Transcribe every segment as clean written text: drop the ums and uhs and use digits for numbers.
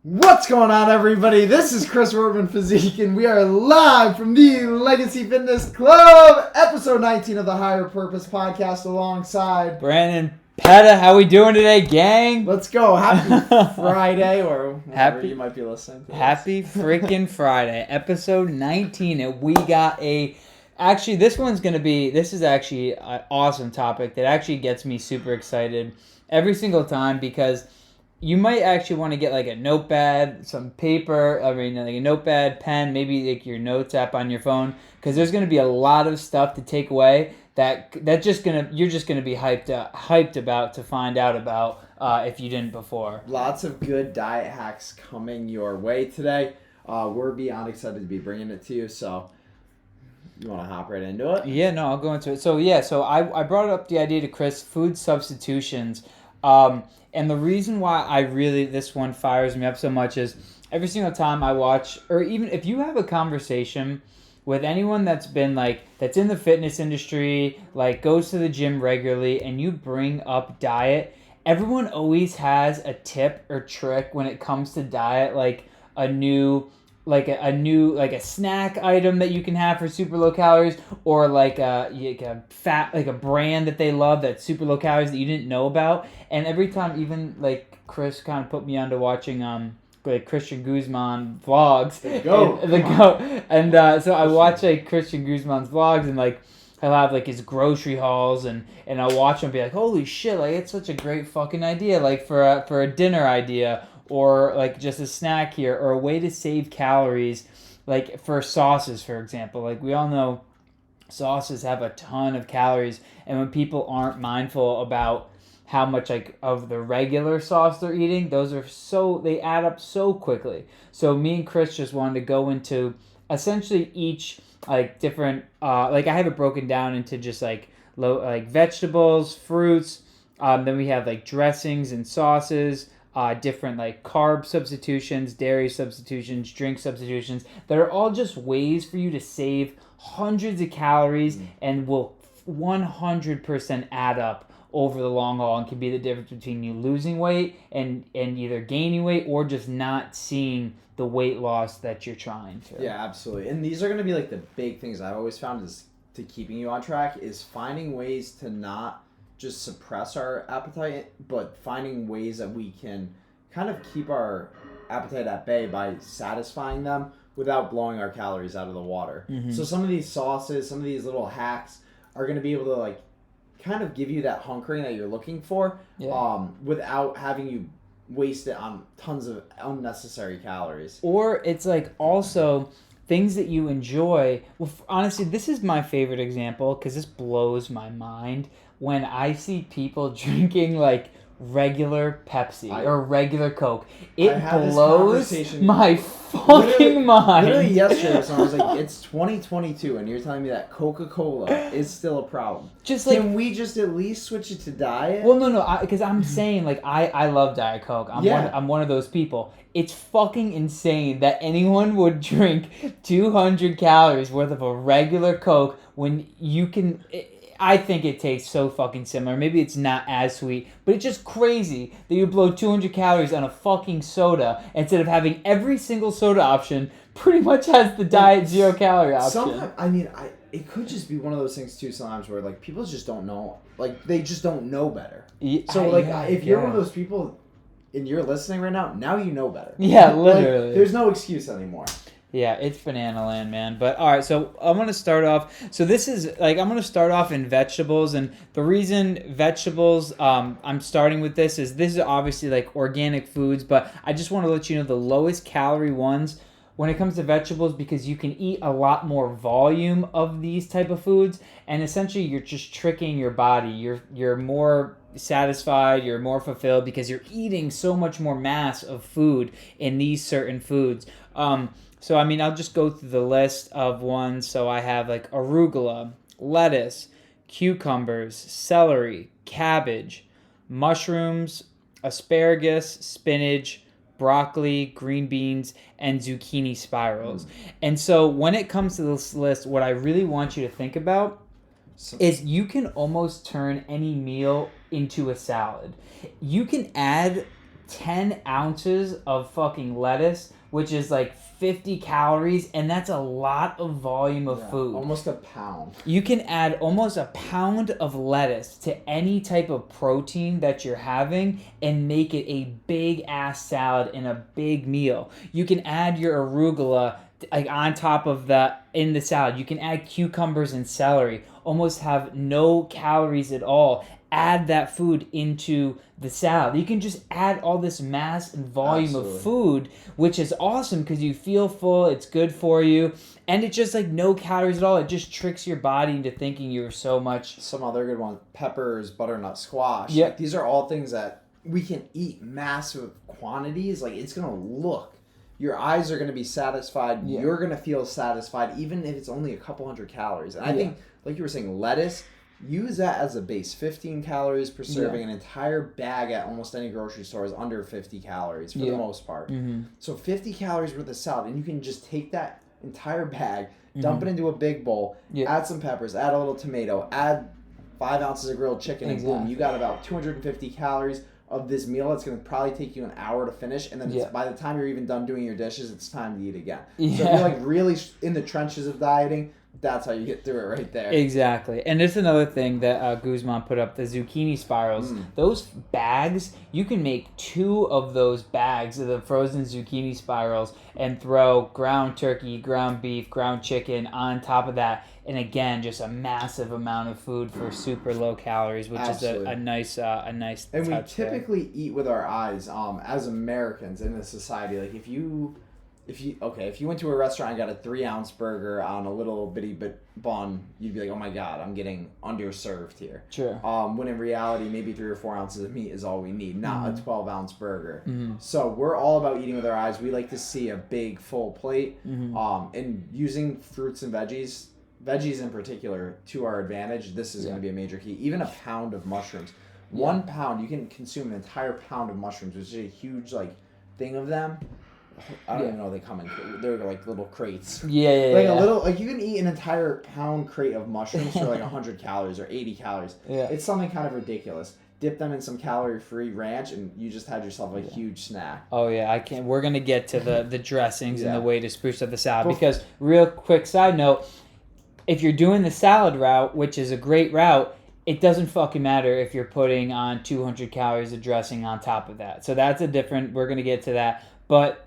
What's going on, everybody? This is Chris Wortman Physique, and we are live from the Legacy Fitness Club, episode 19 of the Higher Purpose podcast, alongside Brandon Petta. How we doing today, gang? Let's go. Happy Friday, or whatever you might be listening to. Happy freaking Friday, episode 19, and we got a... Actually, this is actually an awesome topic that actually gets me super excited every single time, because you might actually want to get like a notepad, some paper, like a notepad, pen, maybe like your notes app on your phone, because there's going to be a lot of stuff to take away you're just gonna be hyped about to find out about if you didn't before. Lots of good diet hacks coming your way today. We're beyond excited to be bringing it to you, so you want to hop right into it? Yeah, no, I'll go into it. So I brought up the idea to Chris, food substitutions. And the reason why this one fires me up so much is every single time I watch, or even if you have a conversation with anyone that's in the fitness industry, like goes to the gym regularly, and you bring up diet, everyone always has a tip or trick when it comes to diet, like a snack item that you can have for super low calories, or like a brand that they love that's super low calories that you didn't know about. And every time, even like Chris kind of put me onto watching Christian Guzman vlogs. So I watch like Christian Guzman's vlogs, and like he'll have like his grocery hauls, and I'll watch him and be like, holy shit, like it's such a great fucking idea, like for a dinner idea, or like just a snack here, or a way to save calories, like for sauces, for example. Like we all know sauces have a ton of calories, and when people aren't mindful about how much like of the regular sauce they're eating, they add up so quickly. So me and Chris just wanted to go into essentially each like different I have it broken down into just like vegetables, fruits, then we have like dressings and sauces, different like carb substitutions, dairy substitutions, drink substitutions, that are all just ways for you to save hundreds of calories and will 100% add up over the long haul, and can be the difference between you losing weight and either gaining weight or just not seeing the weight loss that you're trying to. Yeah, absolutely. And these are going to be like the big things I've always found is to keeping you on track is finding ways to not just suppress our appetite, but finding ways that we can kind of keep our appetite at bay by satisfying them without blowing our calories out of the water. Mm-hmm. So some of these sauces, some of these little hacks are going to be able to like kind of give you that hunkering that you're looking for, without having you waste it on tons of unnecessary calories. Or it's like also things that you enjoy. Well, honestly, this is my favorite example because this blows my mind when I see people drinking like regular Pepsi or regular Coke. It blows my fucking mind. Literally yesterday, I was like, it's 2022 and you're telling me that Coca-Cola is still a problem. Can we just at least switch it to diet? Well, no, because I'm saying like I love Diet Coke. I'm one of those people. It's fucking insane that anyone would drink 200 calories worth of a regular Coke when you can... I think it tastes so fucking similar. Maybe it's not as sweet, but it's just crazy that you blow 200 calories on a fucking soda instead of having every single soda option pretty much has the diet 0 calorie option. It could just be one of those things too sometimes where like people just don't know, like they just don't know better. If you're one of those people and you're listening right now you know better. Yeah, literally. Like, there's no excuse anymore. Yeah, it's banana land, man. But all right, so I'm going to start off. So this is like, I'm going to start off in vegetables. And the reason vegetables, I'm starting with this is obviously like organic foods. But I just want to let you know the lowest calorie ones when it comes to vegetables, because you can eat a lot more volume of these type of foods. And essentially you're just tricking your body. You're more satisfied, you're more fulfilled because you're eating so much more mass of food in these certain foods. So, I'll just go through the list of ones. So I have like arugula, lettuce, cucumbers, celery, cabbage, mushrooms, asparagus, spinach, broccoli, green beans, and zucchini spirals. And so when it comes to this list, what I really want you to think about is you can almost turn any meal into a salad. You can add 10 ounces of fucking lettuce, which is like 50 calories, and that's a lot of volume of food. Almost a pound. You can add almost a pound of lettuce to any type of protein that you're having and make it a big ass salad in a big meal. You can add your arugula like on top of in the salad. You can add cucumbers and celery. Almost have no calories at all. Add that food into the salad. You can just add all this mass and volume of food, which is awesome because you feel full, it's good for you, and it's just like no calories at all. It just tricks your body into thinking you're so much. Some other good ones, peppers, butternut squash. Yeah. Like, these are all things that we can eat massive quantities. Like, it's going to look. Your eyes are going to be satisfied. Yeah. You're going to feel satisfied, even if it's only a couple hundred calories. And I think, like you were saying, lettuce, use that as a base. 15 calories per serving. An entire bag at almost any grocery store is under 50 calories for the most part. So 50 calories worth of salad, and you can just take that entire bag, dump it into a big bowl, add some peppers, add a little tomato, add 5 ounces of grilled chicken, and boom, you got about 250 calories of this meal. It's going to probably take you an hour to finish, and then by the time you're even done doing your dishes, it's time to eat again. So if you're like really in the trenches of dieting, that's how you get through it right there. Exactly. And there's another thing that Guzman put up, the zucchini spirals. Those bags, you can make 2 of those bags of the frozen zucchini spirals and throw ground turkey, ground beef, ground chicken on top of that. And again, just a massive amount of food for super low calories, which is a nice and we touch typically eat with our eyes as Americans in this society. Like if you went to a restaurant and got a 3-ounce burger on a little bitty bun, you'd be like, oh my god, I'm getting underserved here. Sure. When in reality, maybe 3 or 4 ounces of meat is all we need, not a 12-ounce burger. So we're all about eating with our eyes. We like to see a big full plate, and using fruits and veggies in particular to our advantage. This is going to be a major key. Even a pound of mushrooms. 1 pound, you can consume an entire pound of mushrooms, which is a huge thing of them. I don't even know they come in. They're like little crates. A little, like you can eat an entire pound crate of mushrooms for like 100 calories or 80 calories. It's something kind of ridiculous. Dip them in some calorie-free ranch, and you just had yourself a huge snack. Oh yeah, I can't. We're gonna get to the dressings and the way to spruce up the salad because real quick side note, if you're doing the salad route, which is a great route, it doesn't fucking matter if you're putting on 200 calories of dressing on top of that. So that's we're gonna get to that, but.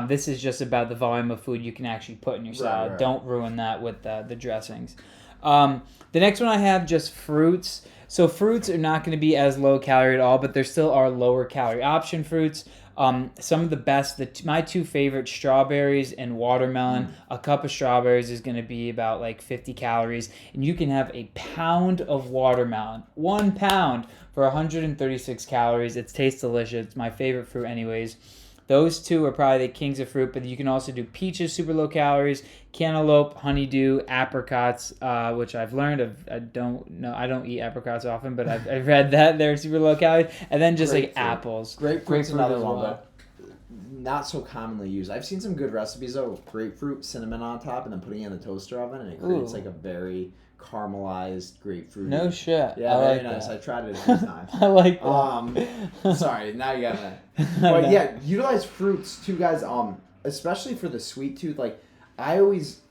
This is just about the volume of food you can actually put in your salad. Right. Don't ruin that with the dressings. The next one I have, just fruits. So fruits are not going to be as low calorie at all, but there still are lower calorie option fruits. Some of the best, my 2 favorite, strawberries and watermelon. A cup of strawberries is going to be about like 50 calories, and you can have a pound of watermelon. 1 pound for 136 calories. It tastes delicious. It's my favorite fruit anyways. Those 2 are probably the kings of fruit, but you can also do peaches, super low calories, cantaloupe, honeydew, apricots, which I've learned I don't eat apricots often, but I've read that they're super low calories, and then just grapefruit. Like apples. Grapefruit's another one, but not so commonly used. I've seen some good recipes though, with grapefruit, cinnamon on top, and then putting it in the toaster oven, and it creates like a very caramelized grapefruit. No shit. Yeah, very nice. I tried it a few times. I like that. Sorry, now you got that. But yeah, utilize fruits too, guys. Especially for the sweet tooth. Like, I always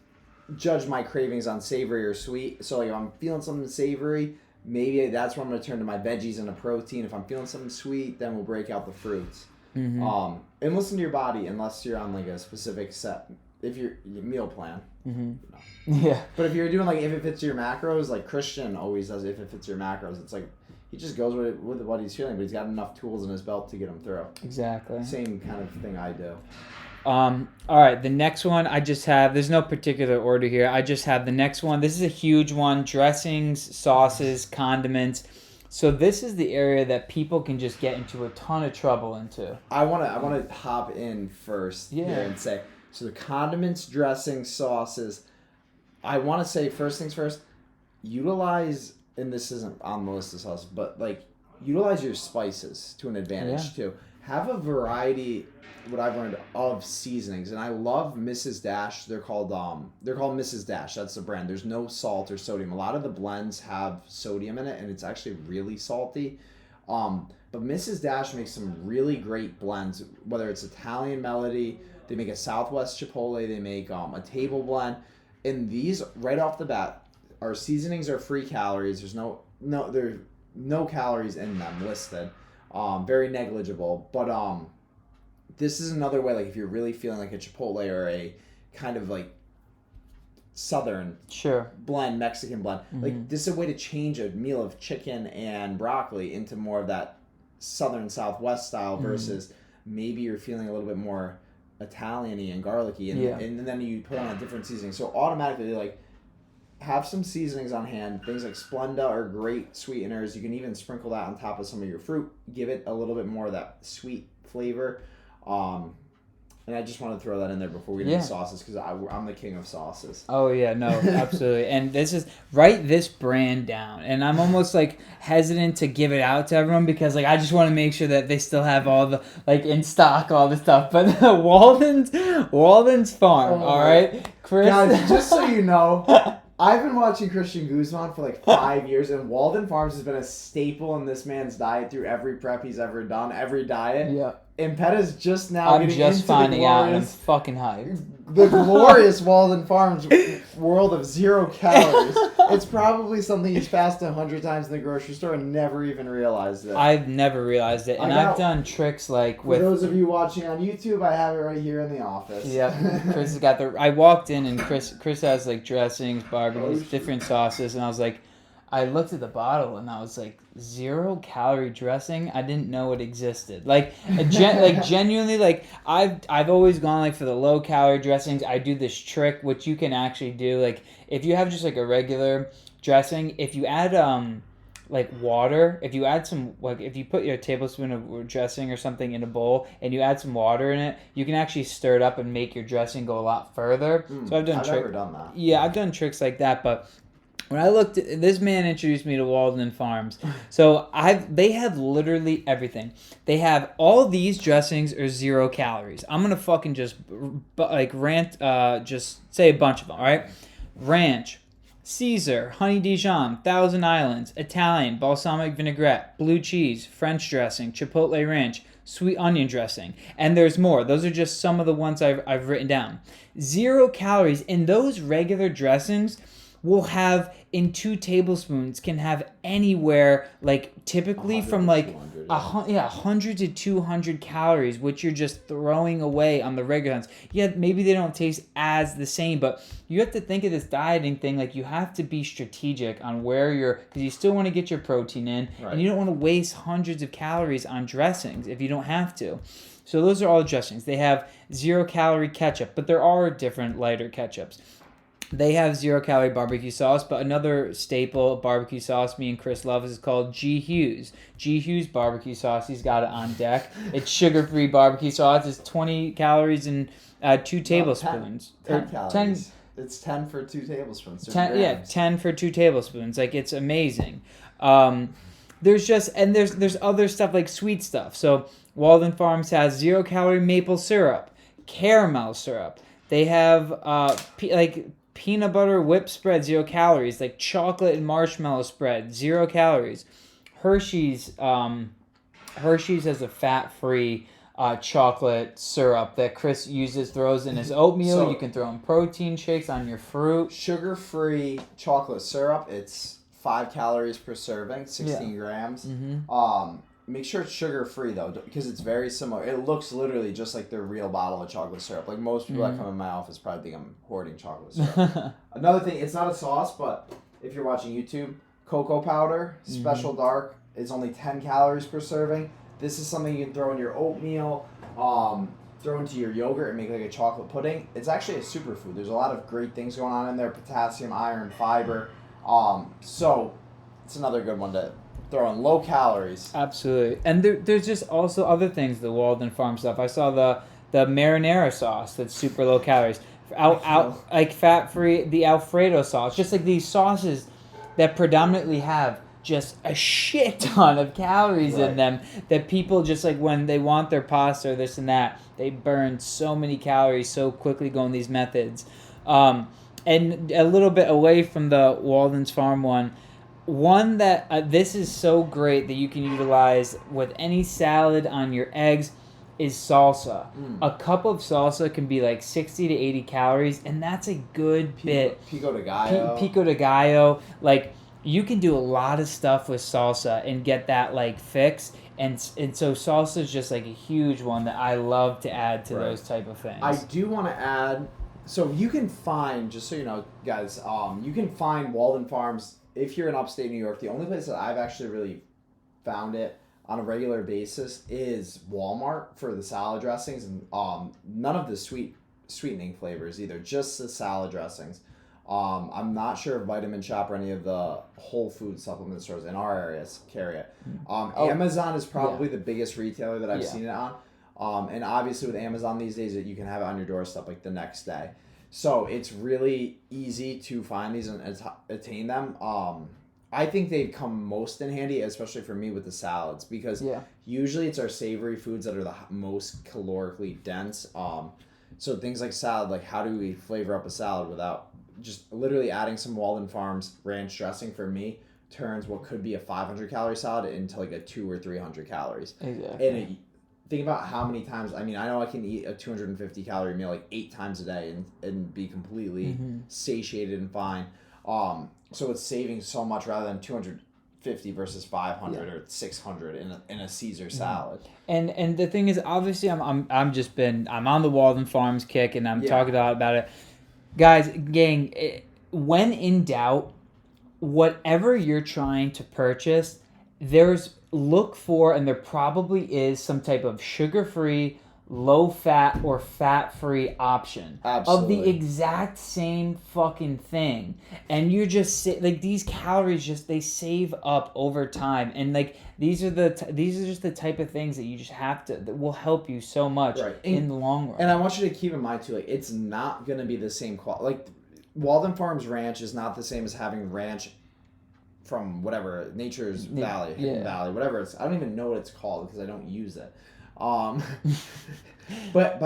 judge my cravings on savory or sweet. So like, if I'm feeling something savory, maybe that's where I'm gonna turn to my veggies and a protein. If I'm feeling something sweet, then we'll break out the fruits. And listen to your body, unless you're on like a specific set. If your meal plan. Yeah. But if you're doing like if it fits your macros, like Christian always does, if it fits your macros, it's like he just goes with what he's feeling, but he's got enough tools in his belt to get him through. Exactly. Same kind of thing I do. All right, the next one I just have, there's no particular order here. I just have the next one. This is a huge one, dressings, sauces, condiments. So this is the area that people can just get into a ton of trouble into. I want to hop in first here and say, so the condiments, dressings, sauces, I want to say first things first, utilize, and this isn't on the list of sauces, but like utilize your spices to an advantage too. Have a variety, what I've learned, of seasonings, and I love Mrs. Dash. They're called Mrs. Dash. That's the brand. There's no salt or sodium. A lot of the blends have sodium in it, and it's actually really salty. But Mrs. Dash makes some really great blends, whether it's Italian Melody, they make a Southwest Chipotle, they make a table blend. And these, right off the bat, our seasonings are free calories. There's no calories in them listed. Very negligible. But this is another way, like if you're really feeling like a Chipotle or a kind of like Southern blend, Mexican blend. Like this is a way to change a meal of chicken and broccoli into more of that Southern Southwest style versus maybe you're feeling a little bit more Italian-y and garlicky and then you put on a different seasoning. So automatically like have some seasonings on hand. Things like Splenda are great sweeteners. You can even sprinkle that on top of some of your fruit. Give it a little bit more of that sweet flavor. And I just want to throw that in there before we get into sauces because I'm the king of sauces. Oh, yeah, no, absolutely. And this is, write this brand down. And I'm almost, like, hesitant to give it out to everyone because, like, I just want to make sure that they still have all the, like, in stock, all the stuff. But Walden's Farm, all right? Chris? Guys, just so you know, I've been watching Christian Guzman for, like, 5 years, and Walden Farms has been a staple in this man's diet through every prep he's ever done, every diet. Yeah. And Petta's just now getting into finding out, and I'm fucking hyped. The glorious Walden Farms world of 0 calories. It's probably something he's passed 100 times in the grocery store and never even realized it. I've never realized it, and I've done tricks like with... For those of you watching on YouTube, I have it right here in the office. Yep, Chris has got the... I walked in, and Chris has, like, dressings, barbecues, different sauces, and I was like... I looked at the bottle and I was like, 0 calorie dressing? I didn't know it existed. Like genuinely, like I've always gone like for the low calorie dressings. I do this trick, which you can actually do. Like if you have just like a regular dressing, if you add like water, if you add some, like if you put your tablespoon of dressing or something in a bowl and you add some water in it, you can actually stir it up and make your dressing go a lot further. So I've never done that. Yeah, I've done tricks like that, but when I looked at, this man introduced me to Walden Farms. So they have literally everything. They have all these dressings are 0 calories. I'm gonna fucking just like rant, just say a bunch of them. All right, ranch, Caesar, honey Dijon, Thousand Islands, Italian, balsamic vinaigrette, blue cheese, French dressing, chipotle ranch, sweet onion dressing, and there's more. Those are just some of the ones I've written down. 0 calories, and those regular dressings will have in 2 tablespoons can have anywhere like typically from like 100 to 200 calories, which you're just throwing away on the regular ones. Yeah, maybe they don't taste as the same, but you have to think of this dieting thing like you have to be strategic on where you're, because you still want to get your protein in, and you don't want to waste hundreds of calories on dressings if you don't have to. So those are all dressings. They have 0 calorie ketchup, but there are different lighter ketchups. They have 0 calorie barbecue sauce, but another staple barbecue sauce me and Chris love is called G. Hughes. G. Hughes barbecue sauce, he's got it on deck. It's sugar-free barbecue sauce. It's 20 calories and 2 tablespoons. 10 calories. It's 10 for 2 tablespoons. 10 for 2 tablespoons. Like, it's amazing. There's other stuff like sweet stuff. So Walden Farms has 0 calorie maple syrup, caramel syrup. They have peanut butter whip spread, 0 calories. Like chocolate and marshmallow spread, 0 calories. Hershey's has a fat-free chocolate syrup that Chris throws in his oatmeal. So, you can throw in protein shakes on your fruit. Sugar-free chocolate syrup. It's 5 calories per serving, 16 grams. Make sure it's sugar-free, though, because it's very similar. It looks literally just like the real bottle of chocolate syrup. Like, most people that come in my office probably think I'm hoarding chocolate syrup. Another thing, it's not a sauce, but if you're watching YouTube, cocoa powder, special dark, is only 10 calories per serving. This is something you can throw in your oatmeal, throw into your yogurt and make like a chocolate pudding. It's actually a superfood. There's a lot of great things going on in there, potassium, iron, fiber. So it's another good one to throw in, low calories. Absolutely. And there's just also other things, the Walden Farm stuff. I saw the marinara sauce that's super low calories. Like fat-free, the Alfredo sauce. Just like these sauces that predominantly have just a shit ton of calories in them, that people just like when they want their pasta or this and that, they burn so many calories so quickly going these methods. And a little bit away from the Walden's Farm one, one that this is so great that you can utilize with any salad on your eggs is salsa. A cup of salsa can be like 60 to 80 calories, and that's a good bit. Pico de gallo. Pico de gallo. Like, you can do a lot of stuff with salsa and get that like fix. And so salsa is just like a huge one that I love to add to those type of things. I do want to add, so you can find, just so you know, guys, you can find Walden Farms if you're in upstate New York. The only place that I've actually really found it on a regular basis is Walmart for the salad dressings, and none of the sweetening flavors either, just the salad dressings. I'm not sure if Vitamin Shop or any of the whole food supplement stores in our areas carry it. Amazon is probably the biggest retailer that I've seen it on. And obviously with Amazon these days, you can have it on your doorstep like the next day. So it's really easy to find these and attain them. I think they come most in handy, especially for me with the salads, because usually it's our savory foods that are the most calorically dense. So things like salad, like how do we flavor up a salad without just literally adding some Walden Farms ranch dressing, for me, turns what could be a 500 calorie salad into like a 200 or 300 calories. Exactly. And think about how many times, I mean, I know I can eat a 250 calorie meal like 8 times a day and be completely satiated and fine. So it's saving so much rather than 250 versus 500 or 600 in a Caesar salad. And the thing is, obviously, I'm on the Walden Farms kick, and I'm talking a lot about it. Guys, gang, when in doubt, whatever you're trying to purchase, look for, and there probably is some type of sugar-free, low-fat, or fat-free option. Absolutely. Of the exact same fucking thing. And you're just, like, these calories they save up over time. And, like, these are just the type of things that you just have to, that will help you so much in the long run. And I want you to keep in mind, too, like, it's not going to be the same quality. Like, Walden Farms Ranch is not the same as having ranch from whatever, Nature's Valley, Hidden Valley, whatever it's, I don't even know what it's called because I don't use it. But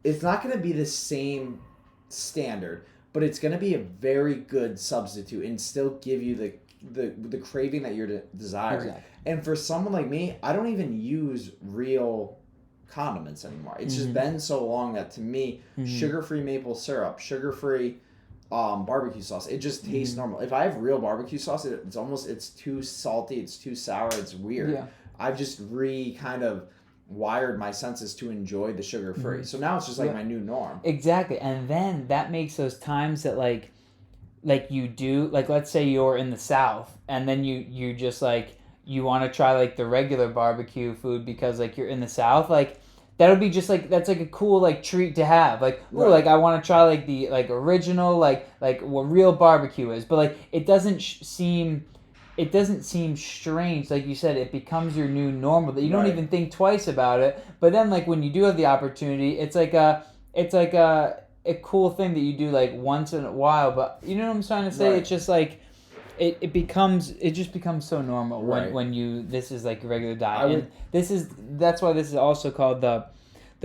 it's not going to be the same standard, but it's going to be a very good substitute and still give you the craving that you're desiring. Exactly. And for someone like me, I don't even use real condiments anymore. It's just been so long that to me, sugar-free maple syrup, sugar-free barbecue sauce, it just tastes normal. If I have real barbecue sauce, it's too salty, it's too sour, it's weird. Yeah. I've just kind of wired my senses to enjoy the sugar-free. So now it's just like my new norm. Exactly. And then that makes those times that like you do, like, let's say you're in the South and then you just like, you want to try like the regular barbecue food because like you're in the South, like that'll be just like, that's like a cool like treat to have. Like, ooh, like I want to try like the like original, like what real barbecue is. But like it doesn't seem strange. Like you said, it becomes your new normal that you don't even think twice about it. But then like when you do have the opportunity, it's like a cool thing that you do like once in a while. But you know what I'm trying to say? It's just like it just becomes so normal when this is like a regular diet. That's why this is also called the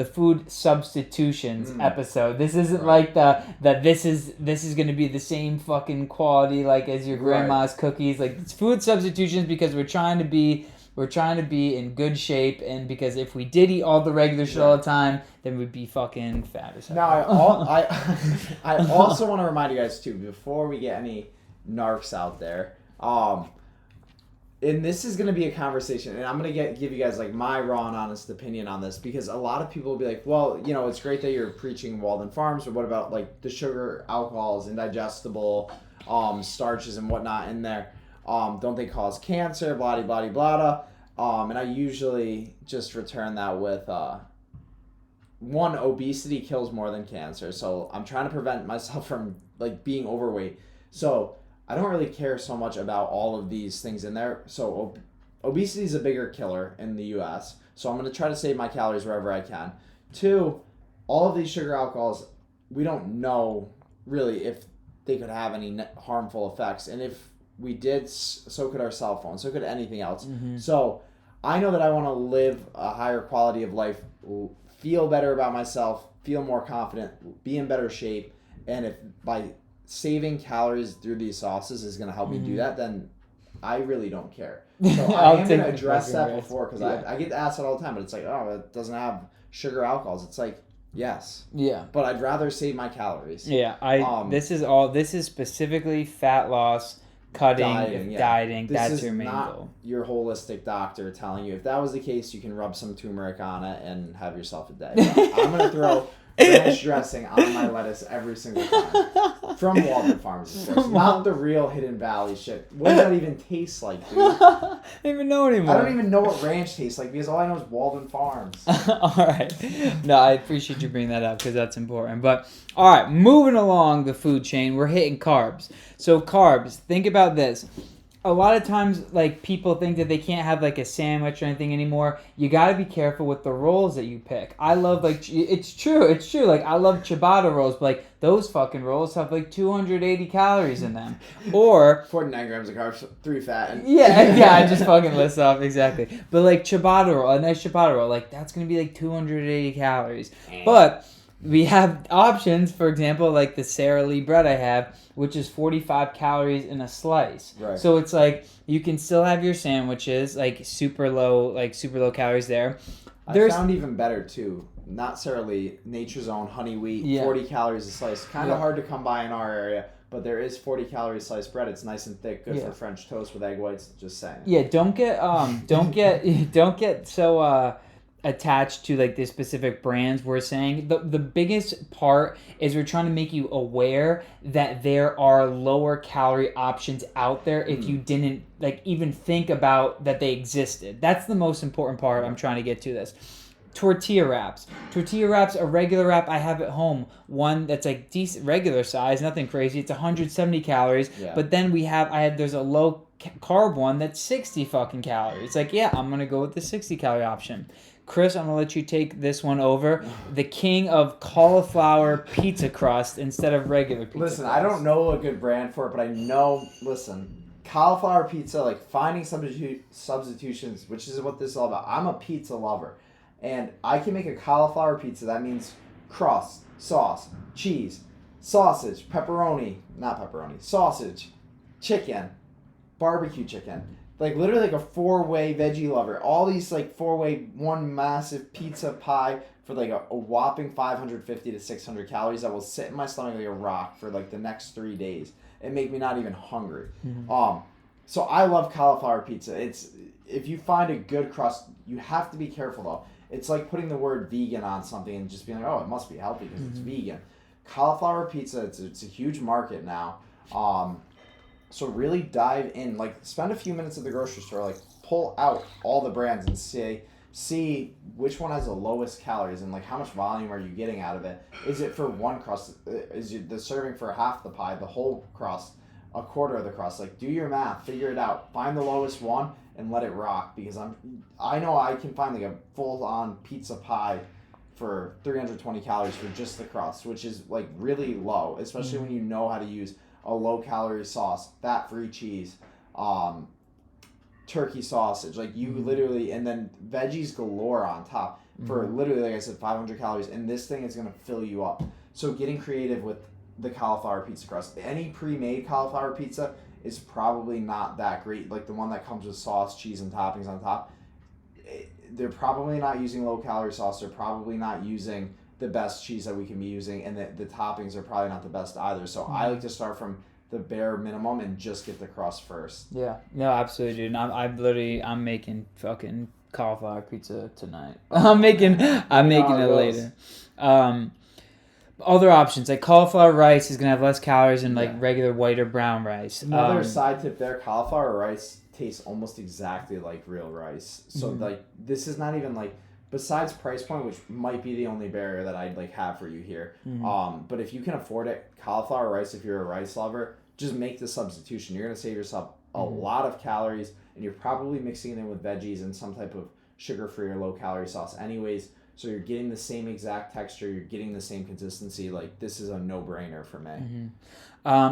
food substitutions episode. This isn't like that this is going to be the same fucking quality like as your grandma's cookies. Like, it's food substitutions because we're trying to be in good shape, and because if we did eat all the regular shit all the time, then we'd be fucking fat as hell. Now I also want to remind you guys too, before we get any narcs out there, and this is going to be a conversation, and I'm going to give you guys like my raw and honest opinion on this, because a lot of people will be like, well, you know, it's great that you're preaching Walden Farms, but what about like the sugar, alcohols, indigestible starches and whatnot in there? Don't they cause cancer, blah, blah, blah, blah. And I usually just return that with, one, obesity kills more than cancer. So I'm trying to prevent myself from like being overweight. So I don't really care so much about all of these things in there. So obesity is a bigger killer in the U.S. So I'm going to try to save my calories wherever I can. 2, all of these sugar alcohols, we don't know really if they could have any harmful effects. And if we did, so could our cell phone, so could anything else. So I know that I want to live a higher quality of life, feel better about myself, feel more confident, be in better shape. And if by saving calories through these sauces is going to help me do that, then I really don't care. So I'll I am going to take the address that fucking risk. before, because Yeah. I get asked it all the time, but it's like, oh, it doesn't have sugar alcohols. It's like, yes, Yeah. but I'd rather save my calories. Yeah. This is specifically fat loss, cutting, dieting. This That's is your main not goal. your holistic doctor telling you. If that was the case, you can rub some turmeric on it and have yourself a day. I'm going to throw ranch dressing on my lettuce every single time. From Walden Farms, of course. Not the real Hidden Valley shit. What does that even taste like, dude? I don't even know anymore. I don't even know what ranch tastes like, because all I know is Walden Farms. All right. No, I appreciate you bringing that up because that's important. But all right, moving along the food chain, we're hitting carbs. So carbs, think about this. A lot of times, like, people think that they can't have, like, a sandwich or anything anymore. You got to be careful with the rolls that you pick. I love, like, it's true. Like, I love ciabatta rolls, but, like, those fucking rolls have, like, 280 calories in them. Or 49 grams of carbs, 3 fat. And yeah, I just fucking list off, exactly. But, like, ciabatta roll, a nice ciabatta roll, like, that's going to be, like, 280 calories. But we have options, for example, like the Sara Lee bread I have, which is 45 calories in a slice. Right. So it's like you can still have your sandwiches, like super low calories there. I found even better too. Not Sara Lee, Nature's Own honey wheat, 40 calories a slice. Kind of hard to come by in our area, but there is 40 calorie sliced bread. It's nice and thick, good for French toast with egg whites. Just saying. Yeah, don't get so attached to like the specific brands. We're saying the biggest part is we're trying to make you aware that there are lower calorie options out there if you didn't like even think about that they existed. That's the most important part. I'm trying to get to this. Tortilla wraps, a regular wrap I have at home, one that's like decent regular size, nothing crazy, it's 170 calories, but then there's a low carb one that's 60 fucking calories. It's like, yeah, I'm gonna go with the 60 calorie option. Chris, I'm going to let you take this one over. The king of cauliflower pizza crust instead of regular pizza crust. I don't know a good brand for it, but I know, cauliflower pizza, like finding substitutions, which is what this is all about. I'm a pizza lover, and I can make a cauliflower pizza. That means crust, sauce, cheese, sausage, sausage, chicken, barbecue chicken. Like, literally like a 4-way veggie lover. All these, like, 4-way, one massive pizza pie for, like, a whopping 550 to 600 calories that will sit in my stomach like a rock for, like, the next 3 days and make me not even hungry. So I love cauliflower pizza. If you find a good crust, you have to be careful, though. It's like putting the word vegan on something and just being like, oh, it must be healthy because it's vegan. Cauliflower pizza, it's a huge market now. So really dive in, like spend a few minutes at the grocery store, like pull out all the brands and see which one has the lowest calories and like how much volume are you getting out of it. Is it for one crust? Is the serving for half the pie, the whole crust, a quarter of the crust? Like do your math, figure it out, find the lowest one and let it rock, because I know I can find like a full on pizza pie for 320 calories for just the crust, which is like really low, especially when you know how to use a low-calorie sauce, fat-free cheese, turkey sausage, like you literally, and then veggies galore on top for literally, like I said, 500 calories, and this thing is going to fill you up. So getting creative with the cauliflower pizza crust. Any pre-made cauliflower pizza is probably not that great. Like the one that comes with sauce, cheese, and toppings on top, they're probably not using low-calorie sauce. They're probably not using the best cheese that we can be using, and the toppings are probably not the best either. So I like to start from the bare minimum and just get the crust first. Yeah, no, absolutely, dude. I'm making fucking cauliflower pizza tonight. I'm making it later. Other options like cauliflower rice is gonna have less calories than like regular white or brown rice. Another side tip there: cauliflower rice tastes almost exactly like real rice. So like this is not even like. Besides price point, which might be the only barrier that I'd like have for you here, but if you can afford it, cauliflower rice, if you're a rice lover, just make the substitution. You're gonna save yourself a lot of calories, and you're probably mixing it in with veggies and some type of sugar-free or low-calorie sauce anyways. So you're getting the same exact texture. You're getting the same consistency. Like, this is a no-brainer for me.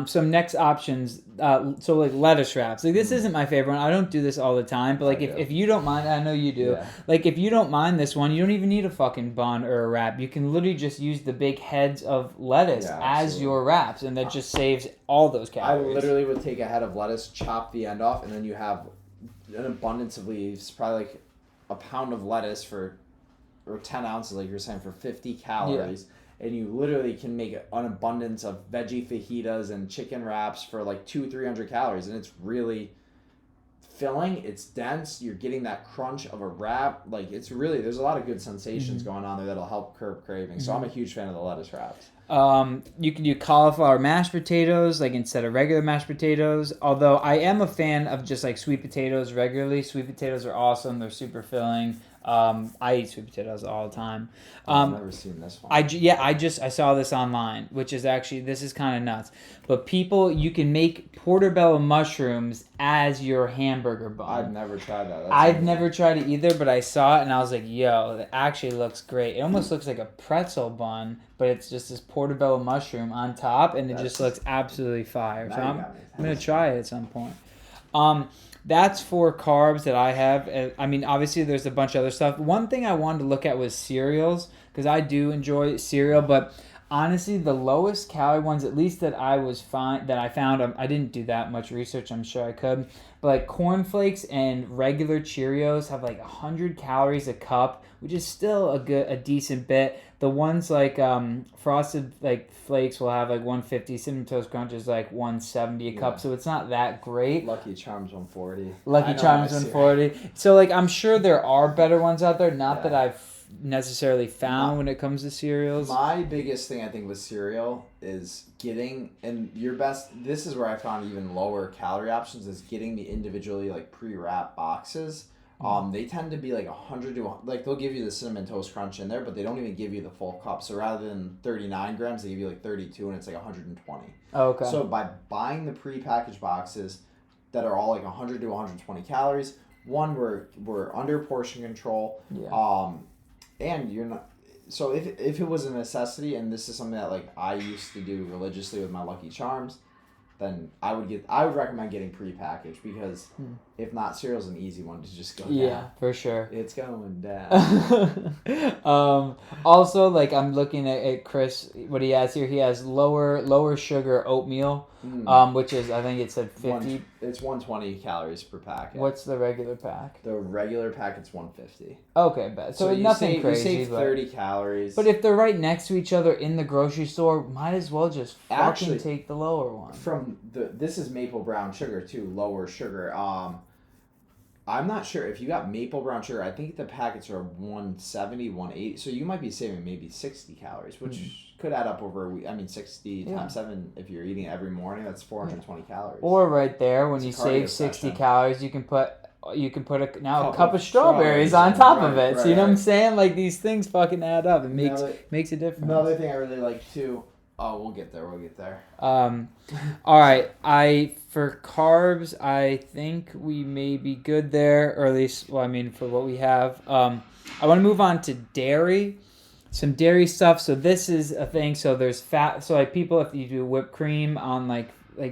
Some next options, so like lettuce wraps. Like this isn't my favorite one. I don't do this all the time, but like if you don't mind, I know you do. Yeah. Like if you don't mind this one, you don't even need a fucking bun or a wrap. You can literally just use the big heads of lettuce as your wraps, and that just saves all those calories. I literally would take a head of lettuce, chop the end off, and then you have an abundance of leaves, probably like a pound of lettuce or 10 ounces, like you're saying, for 50 calories. Yeah. And you literally can make an abundance of veggie fajitas and chicken wraps for like 200-300 calories. And it's really filling. It's dense. You're getting that crunch of a wrap. Like, it's really, there's a lot of good sensations going on there that'll help curb craving. So I'm a huge fan of the lettuce wraps. You can do cauliflower mashed potatoes, like instead of regular mashed potatoes. Although I am a fan of just like sweet potatoes regularly. Sweet potatoes are awesome. They're super filling. I eat sweet potatoes all the time. I've never seen this one. I saw this online, which is actually, this is kind of nuts. But you can make portobello mushrooms as your hamburger bun. I've never tried that. I've never tried it either, but I saw it and I was like, yo, that actually looks great. It almost looks like a pretzel bun, but it's just this portobello mushroom on top, and it just looks absolutely fire. So I'm going to try it at some point. That's for carbs that I have. I mean, obviously, there's a bunch of other stuff. One thing I wanted to look at was cereals, because I do enjoy cereal, but honestly, the lowest calorie ones, at least that I found, I didn't do that much research. I'm sure I could, but like cornflakes and regular Cheerios have like 100 calories a cup, which is still a decent bit. The ones like Frosted like Flakes will have like 150. Cinnamon Toast Crunch is like 170 a cup, so it's not that great. Lucky Charms 140. Lucky Charms 140. So like I'm sure there are better ones out there. Not that I've necessarily found when it comes to cereals. My biggest thing I think with cereal is getting, and your best, this is where I found even lower calorie options, is getting the individually like pre-wrap boxes. They tend to be like 100 to, like they'll give you the Cinnamon Toast Crunch in there, but they don't even give you the full cup. So rather than 39 grams, they give you like 32, and it's like 120. Okay. So by buying the pre-packaged boxes that are all like 100 to 120 calories, one, we're under portion control. Yeah. And you're not. So if it was a necessity, and this is something that like I used to do religiously with my Lucky Charms, then I would recommend getting prepackaged, because if not, cereal's an easy one to just go down. Yeah, for sure. It's going down. Also, like I'm looking at Chris, what he has here. He has lower sugar oatmeal, which is, I think it said 50. It's 120 calories per packet. What's the regular pack? The regular packet's 150. Okay, bad. So nothing crazy. You save 30 calories. But if they're right next to each other in the grocery store, might as well just fucking take the lower one. This is maple brown sugar too, lower sugar. I'm not sure if you got maple brown sugar. I think the packets are 170, 180. So you might be saving maybe 60 calories, which could add up over a week. I mean, 60 times 7, if you're eating it every morning, that's 420 calories. Or right there, when you save 60 calories, you can put a cup of strawberries on top of it. So you know what I'm saying? Like, these things fucking add up. It makes a difference. Another thing I really like too. Oh, we'll get there. All right. For carbs, I think we may be good there, or at least, well, I mean, for what we have. I want to move on to dairy, some dairy stuff. So this is a thing. So there's fat. So like people, if you do whipped cream on like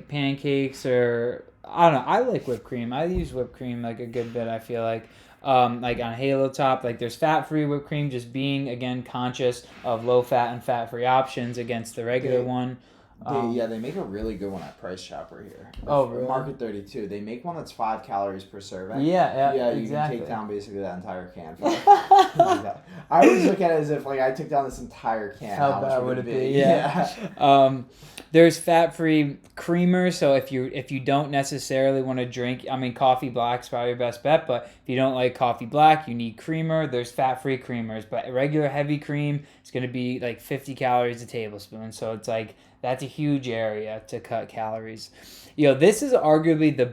pancakes, or I don't know. I like whipped cream. I use whipped cream like a good bit, I feel like. Like on Halo Top, like there's fat-free whipped cream, just being, again, conscious of low-fat and fat-free options against the regular one. They make a really good one at Price Chopper here. Really? Market 32. They make one that's 5 calories per serving. Yeah, you exactly. can take down basically that entire can. I always look at it as if like I took down this entire can. How bad would it be? Yeah. There's fat-free creamer, so if you don't necessarily want to drink, I mean, coffee black's probably your best bet, but if you don't like coffee black, you need creamer. There's fat-free creamers, but regular heavy cream is going to be like 50 calories a tablespoon, so it's like that's a huge area to cut calories. This is arguably the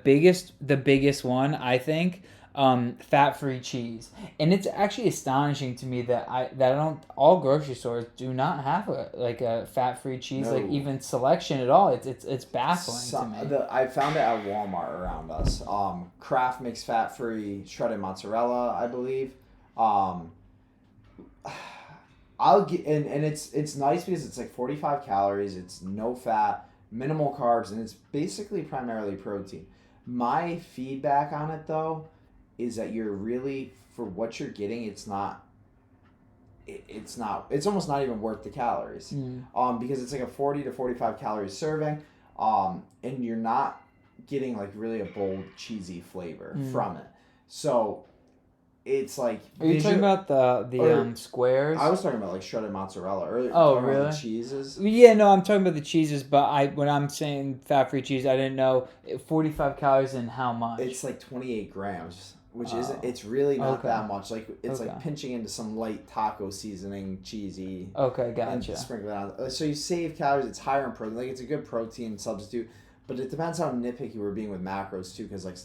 biggest one, I think. Fat-free cheese, and it's actually astonishing to me that all grocery stores do not have a fat-free cheese, like even selection at all. It's baffling to me. I found it at Walmart around us. Kraft makes fat-free shredded mozzarella, I believe. I'll get and it's nice because it's like 45 calories. It's no fat, minimal carbs, and it's basically primarily protein. My feedback on it though is that you're really for what you're getting. It's not. It's not. It's almost not even worth the calories. Because it's like a 40 to 45 calorie serving, and you're not getting like really a bold cheesy flavor from it. So. It's like. Are you talking about the squares? I was talking about like shredded mozzarella earlier. Oh, really? About the cheeses. Yeah, no, I'm talking about the cheeses. But when I'm saying fat-free cheese, I didn't know 45 calories and how much. It's like 28 grams, which isn't. It's really not that much. Like it's like pinching into some light taco seasoning, cheesy. Okay, gotcha. And sprinkle it on. So you save calories. It's higher in protein. Like it's a good protein substitute, but it depends how nitpicky we're being with macros too, because like.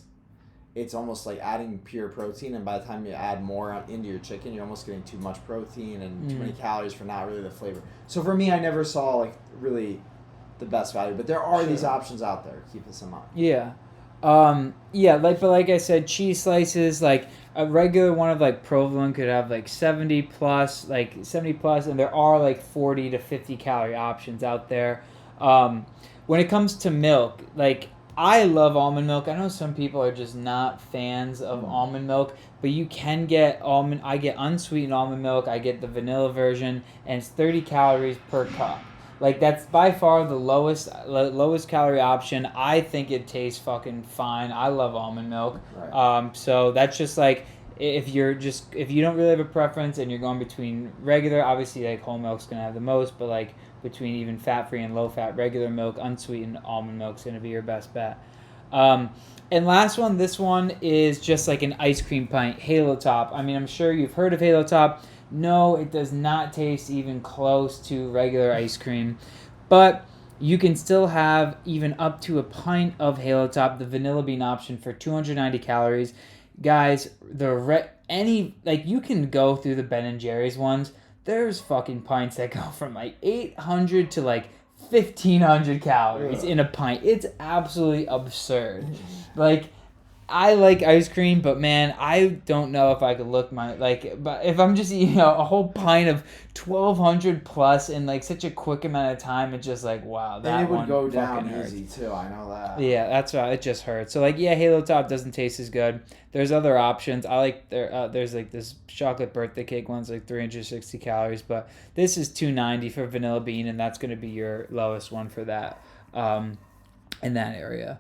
It's almost like adding pure protein, and by the time you add more into your chicken, you're almost getting too much protein and too many calories for not really the flavor. So for me, I never saw like really the best value, but there are these options out there. Keep this in mind. Yeah, like I said, cheese slices, like a regular one of like provolone could have like 70 plus, and there are like 40 to 50 calorie options out there. When it comes to milk, like. I love almond milk. I know some people are just not fans of almond milk, but you can get almond. I get unsweetened almond milk. I get the vanilla version, and it's 30 calories per cup. Like that's by far the lowest calorie option. I think it tastes fucking fine. I love almond milk. Right. So that's just like if you don't really have a preference and you're going between regular, obviously like whole milk's gonna have the most, but like. Between even fat-free and low-fat regular milk, unsweetened almond milk is going to be your best bet. And last one, this one is just like an ice cream pint, Halo Top. I mean, I'm sure you've heard of Halo Top. No, it does not taste even close to regular ice cream. But you can still have even up to a pint of Halo Top, the vanilla bean option for 290 calories. Guys, you can go through the Ben & Jerry's ones. There's fucking pints that go from like 800 to like 1,500 calories in a pint. It's absolutely absurd. Like, I like ice cream, but man, I don't know if I could but if I'm just eating a whole pint of 1,200 plus in like such a quick amount of time, it's just like, wow, that and it would one go fucking down hurts. easy too. I know that. Yeah, that's right. It just hurts. So like, yeah, Halo Top doesn't taste as good. There's other options. I like there's like this chocolate birthday cake one's like 360 calories, but this is 290 for vanilla bean, and that's going to be your lowest one for that in that area.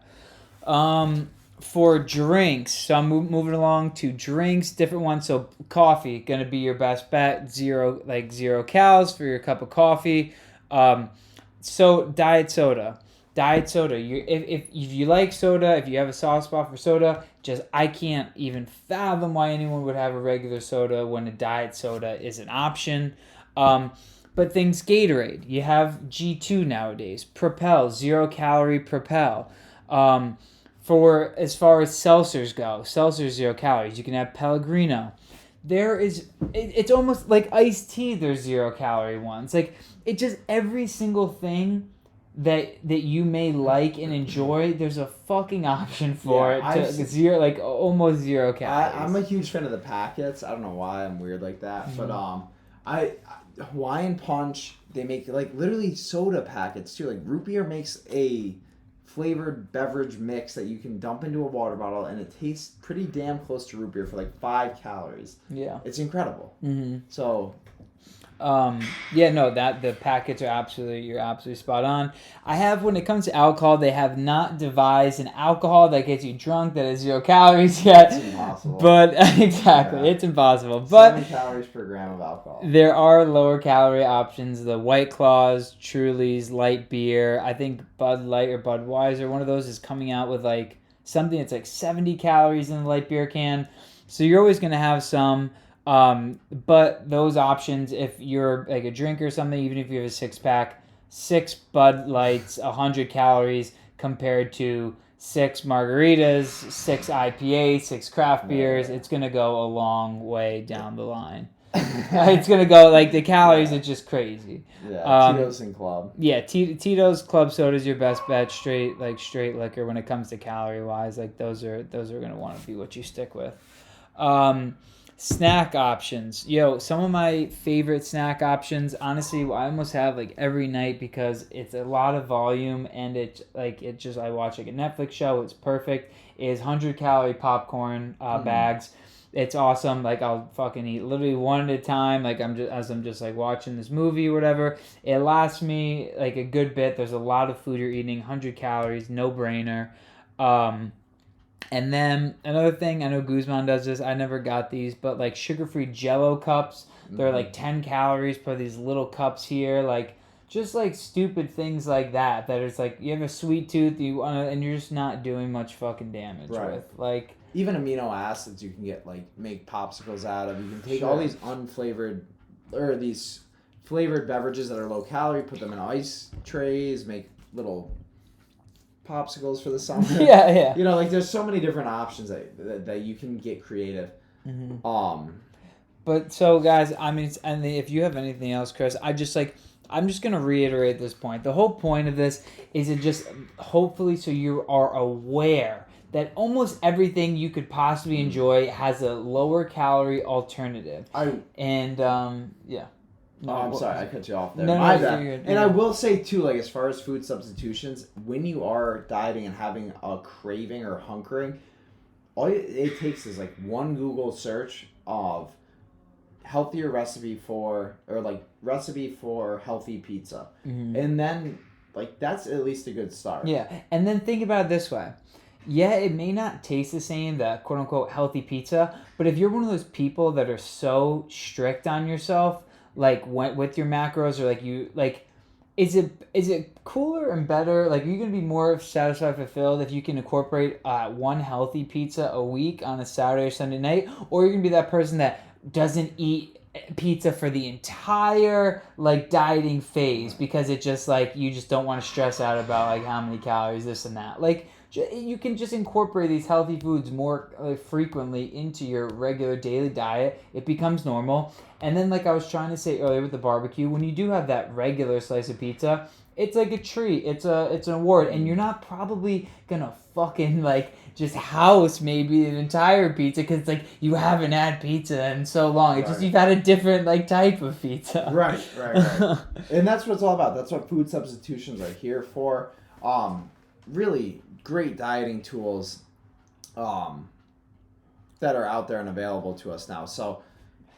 For drinks, so I'm moving along to drinks, different ones. So coffee, going to be your best bet. Zero calories for your cup of coffee. So diet soda. If you like soda, if you have a soft spot for soda, I can't even fathom why anyone would have a regular soda when a diet soda is an option. But things Gatorade, you have G2 nowadays. Propel, 0 calorie Propel. For as far as seltzers go, 0 calories. You can have Pellegrino. It's almost like iced tea. There's 0 calorie ones. Like it just every single thing that you may like and enjoy. There's a fucking option for it to almost 0 calories. I'm a huge fan of the packets. I don't know why I'm weird like that, but Hawaiian Punch. They make like literally soda packets too. Like Root Beer makes a flavored beverage mix that you can dump into a water bottle, and it tastes pretty damn close to root beer for like 5 calories. Yeah, it's incredible. So the packets are you're absolutely spot on. I have, when it comes to alcohol, they have not devised an alcohol that gets you drunk that has 0 calories yet. It's impossible. But exactly, it's impossible. But 7 calories per gram of alcohol. There are lower calorie options. The White Claws, Truly's, light beer. I think Bud Light or Budweiser, one of those is coming out with like something that's like 70 calories in the light beer can. So you're always going to have some. But those options, if you're like a drinker or something, even if you have a 6-pack, 6 Bud Lights, 100 calories compared to 6 margaritas, 6 IPA, 6 craft beers, it's going to go a long way down the line. It's going to go, like, the calories are just crazy. Yeah, Tito's and Club. Yeah, Tito's Club Soda is your best bet, straight liquor when it comes to calorie-wise. Like, those are going to want to be what you stick with. Snack options. Yo, some of my favorite snack options, honestly, I almost have like every night because it's a lot of volume and I watch like a Netflix show, it's perfect, is 100-calorie popcorn bags. It's awesome. Like I'll fucking eat literally one at a time. Like I'm just like watching this movie or whatever. It lasts me like a good bit. There's a lot of food you're eating, 100 calories, no brainer. And then another thing, I know Guzman does this. I never got these, but like sugar-free Jello cups. They're like 10 calories per these little cups here. Like just like stupid things like that. That it's like you have a sweet tooth, and you're just not doing much fucking damage with. Like even amino acids you can get make popsicles out of. You can take all these unflavored or these flavored beverages that are low calorie, put them in ice trays, make little popsicles for the summer. Yeah. You know, like there's so many different options that you can get creative. But so guys, I mean, and if you have anything else, Chris, I'm just gonna reiterate this point. The whole point of this is to just hopefully so you are aware that almost everything you could possibly enjoy has a lower calorie alternative. No, I'm sorry, I cut you off there. No, My bad. you're good. And I will say too, like as far as food substitutions, when you are dieting and having a craving or hunkering, all it takes is like one Google search of healthier recipe for healthy pizza, and then like that's at least a good start. Yeah, and then think about it this way. Yeah, it may not taste the same, that quote unquote healthy pizza, but if you're one of those people that are so strict on yourself, like with your macros, or is it cooler and better? Like, are you gonna be more satisfied, fulfilled if you can incorporate one healthy pizza a week on a Saturday or Sunday night, or you're gonna be that person that doesn't eat pizza for the entire dieting phase because it just you just don't want to stress out about how many calories, this and that. You can just incorporate these healthy foods more frequently into your regular daily diet. It becomes normal. And then I was trying to say earlier with the barbecue, when you do have that regular slice of pizza, it's like a treat. It's an award. And you're not probably going to fucking just house maybe an entire pizza because you haven't had pizza in so long. It's just you've had a different type of pizza. Right. And that's what it's all about. That's what food substitutions are here for. Really great dieting tools that are out there and available to us now. So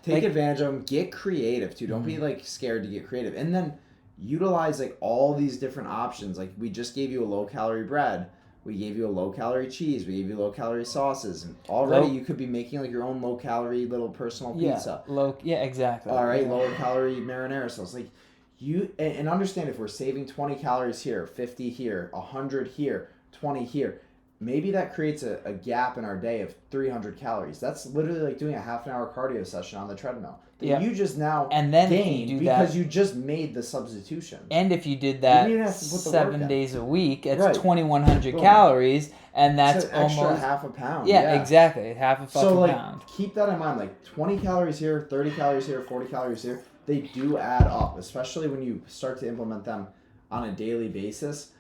take advantage of them. Get creative too. Don't be scared to get creative. And then utilize all these different options. We just gave you a low calorie bread. We gave you a low calorie cheese. We gave you low calorie sauces. And already you could be making your own low calorie little personal pizza. Exactly. All right, lower calorie marinara sauce. And understand, if we're saving 20 calories here, 50 here, 100 here, 20 here, maybe that creates a gap in our day of 300 calories. That's literally doing a half an hour cardio session on the treadmill. You just now gained because you just made the substitution. And if you did that 7 days a week, it's 2,100 calories, and that's almost extra half a pound. Yeah, exactly, half a fucking pound. Keep that in mind. 20 calories here, 30 calories here, 40 calories here. They do add up, especially when you start to implement them on a daily basis.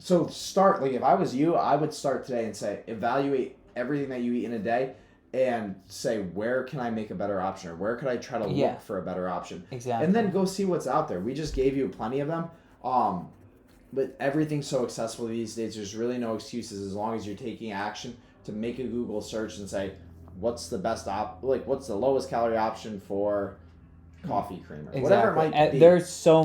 So start, if I was you, I would start today and say, evaluate everything that you eat in a day and say, where can I make a better option, or where could I try to look for a better option? Exactly. And then go see what's out there. We just gave you plenty of them. But everything's so accessible these days. There's really no excuses as long as you're taking action to make a Google search and say, what's the best what's the lowest calorie option for coffee creamer, whatever it might be. There's so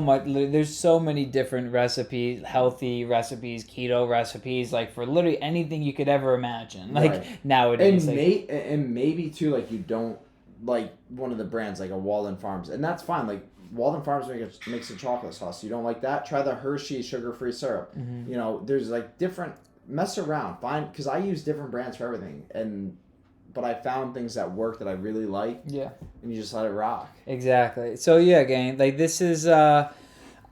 many different recipes, healthy recipes, keto recipes, for literally anything you could ever imagine. Nowadays, and maybe too, you don't like one of the brands, a Walden Farms, and that's fine. Walden Farms makes a chocolate sauce. You don't like that? Try the Hershey sugar-free syrup. There's different, mess around, find, because I use different brands for everything, but I found things that work that I really like. Yeah. And you just let it rock. Exactly. So gang, this is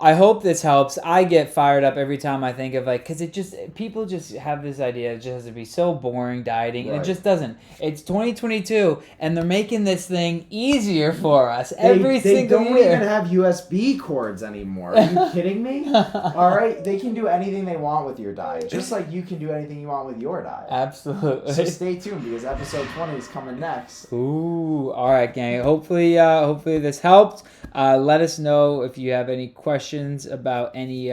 I hope this helps. I get fired up every time I think of like, because people just have this idea it just has to be so boring dieting, and it just doesn't. It's 2022, and they're making this thing easier for us every single year. They don't even have USB cords anymore. Are you kidding me? All right, they can do anything they want with your diet, just like you can do anything you want with your diet. Absolutely. So stay tuned because episode 20 is coming next. Ooh, all right, gang. Hopefully this helped. Let us know if you have any questions about any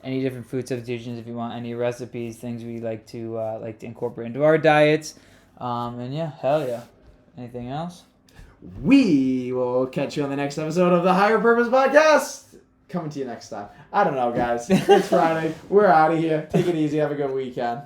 different food substitutions. If you want any recipes, things we like to incorporate into our diets. And yeah, hell yeah. Anything else? We will catch you on the next episode of the Higher Purpose Podcast. Coming to you next time. I don't know, guys. It's Friday. We're out of here. Take it easy. Have a good weekend.